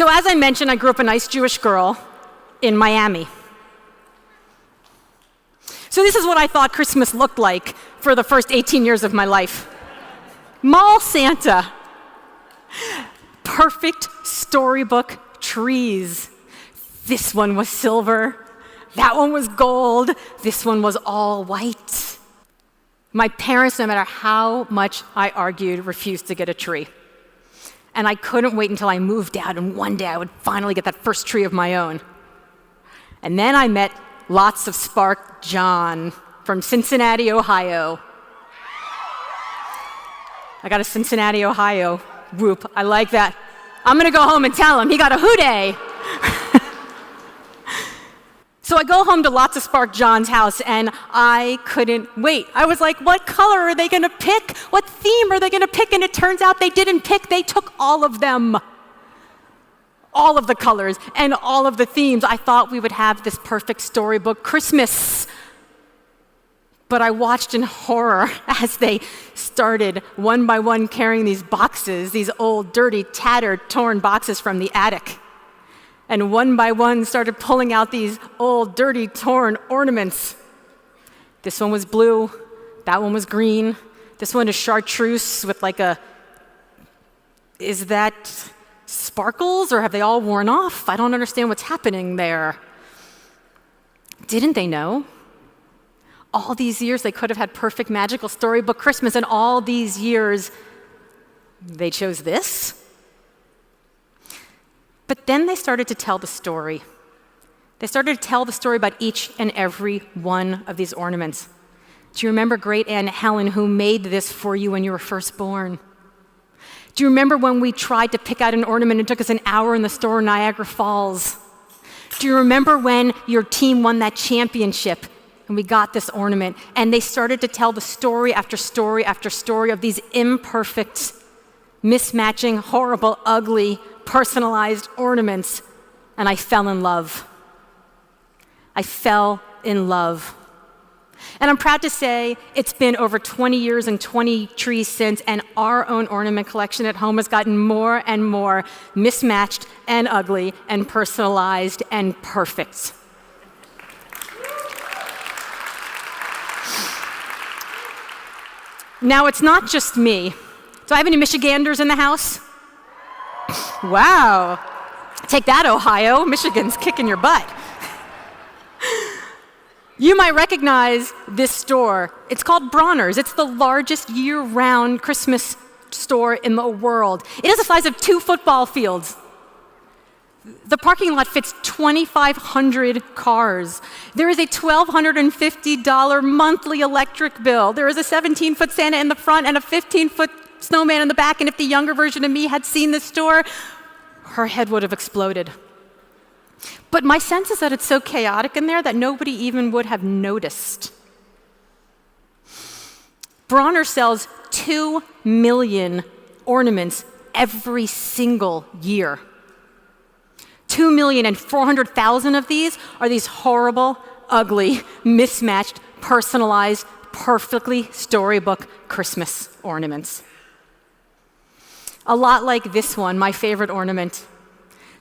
So as I mentioned, I grew up a nice Jewish girl in Miami. So this is what I thought Christmas looked like for the first 18 years of my life. Mall Santa. Perfect storybook trees. This one was silver. That one was gold. This one was all white. My parents, no matter how much I argued, refused to get a tree. And I couldn't wait until I moved out, and one day I would finally get that first tree of my own. And then I met lots of Spark John from Cincinnati, Ohio. I got a Cincinnati, Ohio whoop. I like that. I'm going to go home and tell him he got a hooday. So I go home to lots of Spark John's house, and I couldn't wait. I was like, what color are they going to pick? What theme are they going to pick? And it turns out they didn't pick. They took all of them. All of the colors and all of the themes. I thought we would have this perfect storybook Christmas. But I watched in horror as they started one by one carrying these boxes, these old, dirty, tattered, torn boxes from the attic. And one by one started pulling out these old, dirty, torn ornaments. This one was blue. That one was green. This one is chartreuse with like a, is that sparkles or have they all worn off? I don't understand what's happening there. Didn't they know? All these years they could have had perfect magical storybook Christmas, and all these years they chose this? But then they started to tell the story. They started to tell the story about each and every one of these ornaments. Do you remember great Aunt Helen who made this for you when you were first born? Do you remember when we tried to pick out an ornament and it took us an hour in the store in Niagara Falls? Do you remember when your team won that championship and we got this ornament? And they started to tell the story after story after story of these imperfect, mismatching, horrible, ugly, personalized ornaments, and I fell in love. I fell in love. And I'm proud to say it's been over 20 years and 20 trees since, and our own ornament collection at home has gotten more and more mismatched and ugly and personalized and perfect. Now, it's not just me. Do I have any Michiganders in the house? Wow. Take that, Ohio. Michigan's kicking your butt. You might recognize this store. It's called Bronner's. It's the largest year-round Christmas store in the world. It is the size of 2 football fields. The parking lot fits 2,500 cars. There is a $1,250 monthly electric bill. There is a 17-foot Santa in the front and a 15-foot snowman in the back, and if the younger version of me had seen this store, her head would have exploded. But my sense is that it's so chaotic in there that nobody even would have noticed. Bronner sells 2 million ornaments every single year. 2,400,000 of these are these horrible, ugly, mismatched, personalized, perfectly storybook Christmas ornaments. A lot like this one, my favorite ornament.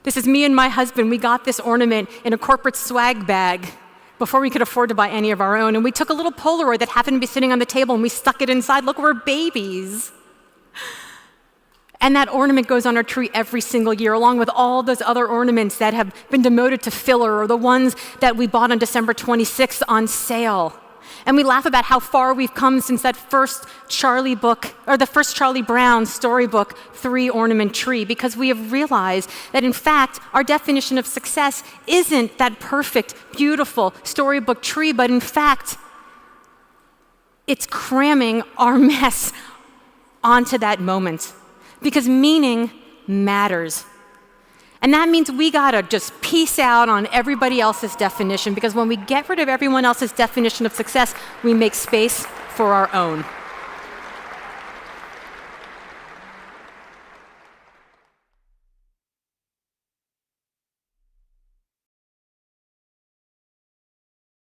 This is me and my husband. We got this ornament in a corporate swag bag before we could afford to buy any of our own. And we took a little Polaroid that happened to be sitting on the table and we stuck it inside. Look, we're babies. And that ornament goes on our tree every single year, along with all those other ornaments that have been demoted to filler or the ones that we bought on December 26th on sale. And we laugh about how far we've come since that first Charlie book, or the first Charlie Brown storybook 3-ornament tree, because we have realized that in fact, our definition of success isn't that perfect, beautiful storybook tree, but in fact, it's cramming our mess onto that moment. Because meaning matters. And that means we gotta just peace out on everybody else's definition, because when we get rid of everyone else's definition of success, we make space for our own.